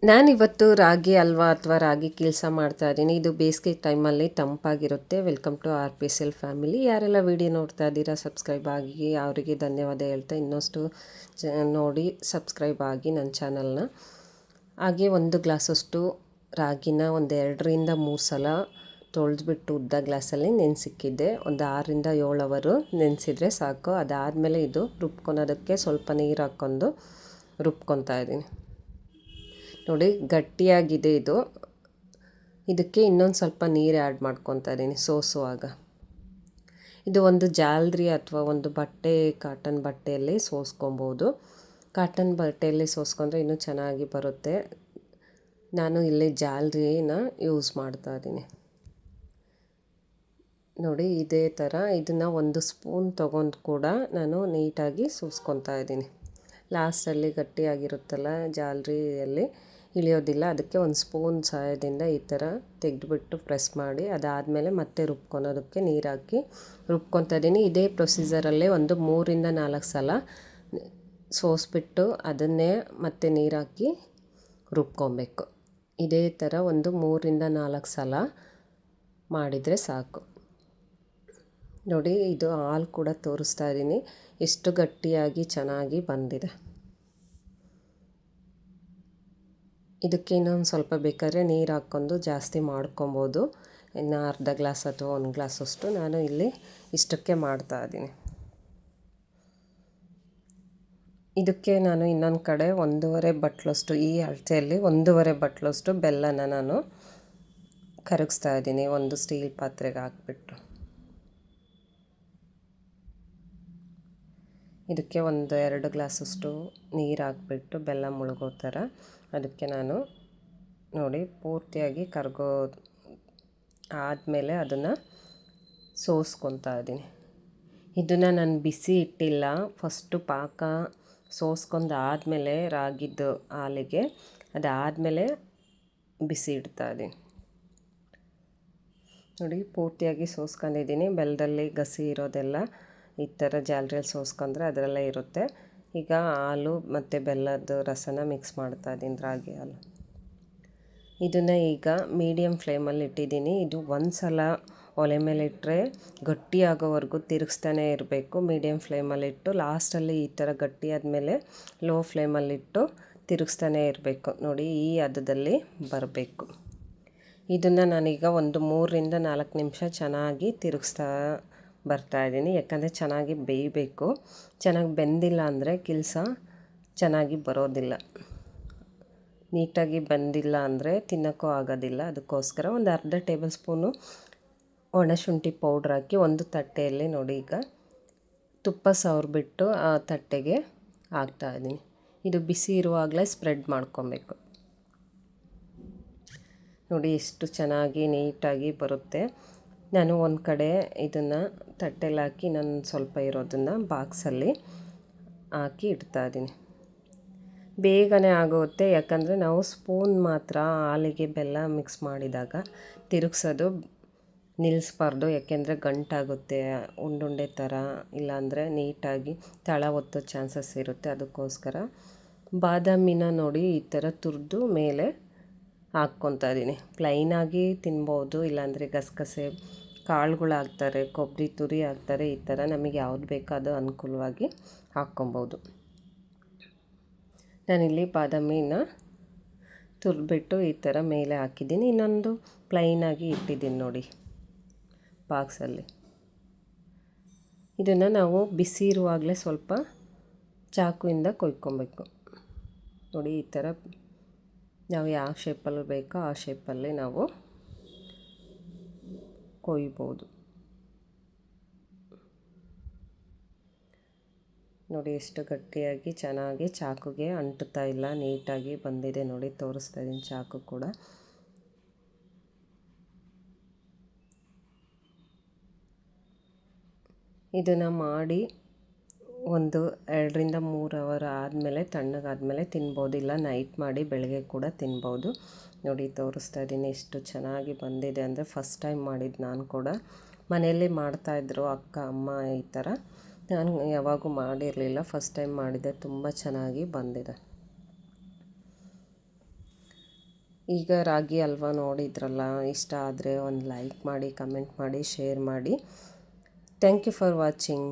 ನಾನಿವತ್ತು ರಾಗಿ ಹಲ್ವಾ ಅಥವಾ ರಾಗಿ ಕಿಲ್ಸ ಮಾಡ್ತಾ ಇದ್ದೀನಿ. ಇದು ಬೇಸಿಗೆ ಟೈಮಲ್ಲಿ ತಂಪಾಗಿರುತ್ತೆ. Welcome to R P S L family. ಯಾರೆಲ್ಲ ವಿಡಿಯೋ ನೋಡ್ತಾ ಇದ್ದೀರಾ ಸಬ್ಸ್ಕ್ರೈಬ್ ಆಗಿ, ಅವರಿಗೆ ಧನ್ಯವಾದ ಹೇಳ್ತಾ ಇನ್ನಷ್ಟು ನೋಡಿ ಸಬ್ಸ್ಕ್ರೈಬ್ ಆಗಿ ನನ್ನ ಚಾನಲ್ನ. ಹಾಗೆ 1 ಗ್ಲಾಸಷ್ಟು ರಾಗಿನ ಒಂದು 2ರಿಂದ 3 ಸಲ ತೊಳೆದ್ಬಿಟ್ಟು ಉದ್ದ ಗ್ಲಾಸಲ್ಲಿ ನೆನೆಸಿಕ್ಕಿದ್ದೆ. ಒಂದು 6ರಿಂದ 7 ಅವರು ನೆನೆಸಿದ್ರೆ ಸಾಕು. ಅದಾದಮೇಲೆ ಇದು ರುಬ್ಕೊಳೋದಕ್ಕೆ ಸ್ವಲ್ಪ ನೀರು ಹಾಕ್ಕೊಂಡು ರುಬ್ಕೊತಾ ಇದ್ದೀನಿ. ನೋಡಿ ಗಟ್ಟಿಯಾಗಿದೆ ಇದು. ಇದಕ್ಕೆ ಇನ್ನೊಂದು ಸ್ವಲ್ಪ ನೀರು ಆ್ಯಡ್ ಮಾಡ್ಕೊತಾ ಇದ್ದೀನಿ ಸೋಸುವಾಗ. ಇದು ಒಂದು ಜಾಲರಿ ಅಥವಾ ಒಂದು ಬಟ್ಟೆ, ಕಾಟನ್ ಬಟ್ಟೆಯಲ್ಲಿ ಸೋಸ್ಕೊಬೋದು. ಕಾಟನ್ ಬಟ್ಟೆಯಲ್ಲಿ ಸೋಸ್ಕೊಂಡ್ರೆ ಇನ್ನೂ ಚೆನ್ನಾಗಿ ಬರುತ್ತೆ. ನಾನು ಇಲ್ಲಿ ಜಾಲರಿನ ಯೂಸ್ ಮಾಡ್ತಾ ಇದ್ದೀನಿ. ನೋಡಿ ಇದೇ ಥರ ಇದನ್ನು 1 ಸ್ಪೂನ್ ತೊಗೊಂಡು ಕೂಡ ನಾನು ನೀಟಾಗಿ ಸೋಸ್ಕೊತಾ ಇದ್ದೀನಿ. ಲಾಸ್ಟಲ್ಲಿ ಗಟ್ಟಿಯಾಗಿರುತ್ತಲ್ಲ ಜಾಲರಿಯಲ್ಲಿ ಇಳಿಯೋದಿಲ್ಲ, ಅದಕ್ಕೆ 1 ಸ್ಪೂನ್ ಸಹಾಯದಿಂದ ಈ ಥರ ತೆಗೆದುಬಿಟ್ಟು ಪ್ರೆಸ್ ಮಾಡಿ ಅದಾದಮೇಲೆ ಮತ್ತೆ ರುಬ್ಕೊಳೋದಕ್ಕೆ ನೀರು ಹಾಕಿ ರುಬ್ಕೊತಾ ಇದ್ದೀನಿ. ಇದೇ ಪ್ರೊಸೀಜರಲ್ಲೇ ಒಂದು 3ರಿಂದ 4 ಸಲ ಸೋಸ್ಬಿಟ್ಟು ಅದನ್ನೇ ಮತ್ತೆ ನೀರು ಹಾಕಿ ರುಬ್ಕೊಬೇಕು. ಇದೇ ಥರ ಒಂದು 3ರಿಂದ 4 ಸಲ ಮಾಡಿದರೆ ಸಾಕು. ನೋಡಿ ಇದು ಹಾಲು ಕೂಡ ತೋರಿಸ್ತಾ ಇದ್ದೀನಿ ಎಷ್ಟು ಗಟ್ಟಿಯಾಗಿ ಚೆನ್ನಾಗಿ ಬಂದಿದೆ. ಇದಕ್ಕೆ ಇನ್ನೊಂದು ಸ್ವಲ್ಪ ಬೇಕಾದರೆ ನೀರು ಹಾಕ್ಕೊಂಡು ಜಾಸ್ತಿ ಮಾಡ್ಕೊಬೋದು. ಇನ್ನು ಅರ್ಧ ಗ್ಲಾಸ್ ಅಥವಾ 1 ಗ್ಲಾಸಷ್ಟು ನಾನು ಇಲ್ಲಿ ಇಷ್ಟಕ್ಕೆ ಮಾಡ್ತಾ ಇದ್ದೀನಿ. ಇದಕ್ಕೆ ನಾನು ಇನ್ನೊಂದು ಕಡೆ 1.5 ಬಟ್ಲಷ್ಟು, ಈ ಅಳತೆಯಲ್ಲಿ 1.5 ಬಟ್ಲಷ್ಟು ಬೆಲ್ಲನ ನಾನು ಕರಗಿಸ್ತಾ ಇದ್ದೀನಿ ಒಂದು ಸ್ಟೀಲ್ ಪಾತ್ರೆಗೆ ಹಾಕ್ಬಿಟ್ಟು. ಇದಕ್ಕೆ 1-2 ಗ್ಲಾಸಷ್ಟು ನೀರು ಹಾಕ್ಬಿಟ್ಟು ಬೆಲ್ಲ ಮುಳುಗೋ ಥರ ಅದಕ್ಕೆ ನಾನು ನೋಡಿ ಪೂರ್ತಿಯಾಗಿ ಕರಗೋ ಆದಮೇಲೆ ಅದನ್ನು ಸೋಸ್ಕೊತಾ ಇದ್ದೀನಿ. ಇದನ್ನು ನಾನು ಬಿಸಿ ಇಟ್ಟಿಲ್ಲ, ಫಸ್ಟು ಪಾಕ ಸೋಸ್ಕೊಂಡು ಆದಮೇಲೆ ರಾಗಿದ್ದು ಹಾಲಿಗೆ ಅದಾದಮೇಲೆ ಬಿಸಿ ಇಡ್ತಾ ಇದ್ದೀನಿ. ನೋಡಿ ಪೂರ್ತಿಯಾಗಿ ಸೋಸ್ಕೊಂಡಿದ್ದೀನಿ. ಬೆಲ್ಲದಲ್ಲಿ ಗಸಿ ಇರೋದೆಲ್ಲ ಈ ಥರ ಜಾಲರಿಯಲ್ಲಿ ಸೋಸ್ಕೊಂಡ್ರೆ ಅದರಲ್ಲೇ ಇರುತ್ತೆ. ಈಗ ಹಾಲು ಮತ್ತು ಬೆಲ್ಲದ ರಸನ ಮಿಕ್ಸ್ ಮಾಡ್ತಾ ಇದ್ದೀನಿ, ರಾಗಿ ಹಾಲು. ಇದನ್ನು ಈಗ ಮೀಡಿಯಮ್ ಫ್ಲೇಮಲ್ಲಿ ಇಟ್ಟಿದ್ದೀನಿ. ಇದು ಒಂದು ಸಲ ಒಲೆ ಮೇಲೆ ಇಟ್ಟರೆ ಗಟ್ಟಿಯಾಗೋವರೆಗೂ ತಿರುಗಿಸ್ತಾನೆ ಇರಬೇಕು. ಮೀಡಿಯಮ್ ಫ್ಲೇಮಲ್ಲಿಟ್ಟು ಲಾಸ್ಟಲ್ಲಿ ಈ ಥರ ಗಟ್ಟಿಯಾದಮೇಲೆ ಲೋ ಫ್ಲೇಮಲ್ಲಿಟ್ಟು ತಿರುಗಿಸ್ತಾನೆ ಇರಬೇಕು. ನೋಡಿ ಈ ಹದದಲ್ಲಿ ಬರಬೇಕು. ಇದನ್ನು ನಾನೀಗ ಒಂದು 3ರಿಂದ 4 ನಿಮಿಷ ಚೆನ್ನಾಗಿ ತಿರುಗಿಸ್ತಾ ಬರ್ತಾಯಿದ್ದೀನಿ. ಯಾಕಂದರೆ ಚೆನ್ನಾಗಿ ಬೇಯಬೇಕು. ಚೆನ್ನಾಗಿ ಬೆಂದಿಲ್ಲ ಅಂದರೆ ಕಿಲ್ಸ ಚೆನ್ನಾಗಿ ಬರೋದಿಲ್ಲ. ನೀಟಾಗಿ ಬಂದಿಲ್ಲ ಅಂದರೆ ತಿನ್ನೋಕ್ಕೂ ಆಗೋದಿಲ್ಲ. ಅದಕ್ಕೋಸ್ಕರ ಒಂದು ಅರ್ಧ ಟೇಬಲ್ ಸ್ಪೂನು ಒಣಶುಂಠಿ ಪೌಡ್ರ್ ಹಾಕಿ ಒಂದು ತಟ್ಟೆಯಲ್ಲಿ ನೋಡಿ ಈಗ ತುಪ್ಪ ಸವರ್ಬಿಟ್ಟು ಆ ತಟ್ಟೆಗೆ ಹಾಕ್ತಾಯಿದ್ದೀನಿ. ಇದು ಬಿಸಿ ಇರುವಾಗಲೇ ಸ್ಪ್ರೆಡ್ ಮಾಡ್ಕೊಬೇಕು. ನೋಡಿ ಎಷ್ಟು ಚೆನ್ನಾಗಿ ನೀಟಾಗಿ ಬರುತ್ತೆ. ನಾನು ಒಂದು ಕಡೆ ಇದನ್ನು ತಟ್ಟೆಲಿ ಹಾಕಿ ನಾನು ಸ್ವಲ್ಪ ಇರೋದನ್ನು ಬಾಕ್ಸಲ್ಲಿ ಹಾಕಿ ಇಡ್ತಾಯಿದ್ದೀನಿ. ಬೇಗನೆ ಆಗುತ್ತೆ, ಯಾಕಂದರೆ ನಾವು ಸ್ಪೂನ್ ಮಾತ್ರ ಹಾಲಿಗೆ ಬೆಲ್ಲ ಮಿಕ್ಸ್ ಮಾಡಿದಾಗ ತಿರುಗಿಸೋದು ನಿಲ್ಲಿಸ್ಬಾರ್ದು. ಯಾಕೆಂದರೆ ಗಂಟಾಗುತ್ತೆ, ಉಂಡುಂಡೆ ಥರ, ಇಲ್ಲಾಂದರೆ ನೀಟಾಗಿ ತಳ ಒತ್ತೋ ಚಾನ್ಸಸ್ ಇರುತ್ತೆ. ಅದಕ್ಕೋಸ್ಕರ ಬಾದಾಮಿನ ನೋಡಿ ಈ ಥರ ತುರಿದು ಮೇಲೆ ಹಾಕ್ಕೊತಾ ಇದ್ದೀನಿ. ಪ್ಲೈನಾಗಿ ತಿನ್ಬೋದು, ಇಲ್ಲಾಂದರೆ ಗಸಗಸೆ ಕಾಳುಗಳು ಹಾಕ್ತಾರೆ, ಕೊಬ್ಬರಿ ತುರಿ ಹಾಕ್ತಾರೆ. ಈ ಥರ ನಮಗೆ ಯಾವ್ದು ಬೇಕೋ ಅದು ಅನುಕೂಲವಾಗಿ ಹಾಕ್ಕೊಬೋದು. ನಾನಿಲ್ಲಿ ಬಾದಾಮಿನ ತುರಿದ್ಬಿಟ್ಟು ಈ ಥರ ಮೇಲೆ ಹಾಕಿದ್ದೀನಿ. ಇನ್ನೊಂದು ಪ್ಲೈನಾಗಿ ಇಟ್ಟಿದ್ದೀನಿ ನೋಡಿ ಬಾಕ್ಸಲ್ಲಿ. ಇದನ್ನು ನಾವು ಬಿಸಿ ಇರುವಾಗಲೇ ಸ್ವಲ್ಪ ಚಾಕುವಿಂದ ಕೊಯ್ಕೊಬೇಕು. ನೋಡಿ ಈ ಥರ ನಾವು ಯಾವ ಶೇಪಲ್ಲಿ ಬೇಕೋ ಆ ಶೇಪಲ್ಲಿ ನಾವು ಕೊಯ್ಬೋದು. ನೋಡಿ ಎಷ್ಟು ಗಟ್ಟಿಯಾಗಿ ಚೆನ್ನಾಗಿ ಚಾಕುಗೆ ಅಂಟುತ್ತಾ ಇಲ್ಲ, ನೀಟಾಗಿ ಬಂದಿದೆ. ನೋಡಿ ತೋರಿಸ್ತಾ ಇದ್ದೀನಿ ಚಾಕು ಕೂಡ. ಇದನ್ನು ಮಾಡಿ ಒಂದು 2ರಿಂದ 3 ಅವರ್ ಆದಮೇಲೆ ತಣ್ಣಗಾದಮೇಲೆ ತಿನ್ಬೋದು, ಇಲ್ಲ ನೈಟ್ ಮಾಡಿ ಬೆಳಗ್ಗೆ ಕೂಡ ತಿನ್ಬೋದು. ನೋಡಿ ತೋರಿಸ್ತಾ ಇದ್ದೀನಿ ಎಷ್ಟು ಚೆನ್ನಾಗಿ ಬಂದಿದೆ ಅಂದರೆ ಫಸ್ಟ್ ಟೈಮ್ ಮಾಡಿದ್ದು ನಾನು ಕೂಡ. ಮನೆಯಲ್ಲೇ ಮಾಡ್ತಾಯಿದ್ರು ಅಕ್ಕ ಅಮ್ಮ ಈ ಥರ. ನಾನು ಯಾವಾಗೂ ಮಾಡಿರಲಿಲ್ಲ, ಫಸ್ಟ್ ಟೈಮ್ ಮಾಡಿದ್ದೆ. ತುಂಬ ಚೆನ್ನಾಗಿ ಬಂದಿದೆ. ಈಗ ರಾಗಿ ಹಲ್ವ ನೋಡಿದ್ರಲ್ಲ, ಇಷ್ಟ ಆದರೆ ಒಂದು ಲೈಕ್ ಮಾಡಿ, ಕಮೆಂಟ್ ಮಾಡಿ, ಶೇರ್ ಮಾಡಿ. Thank you for watching.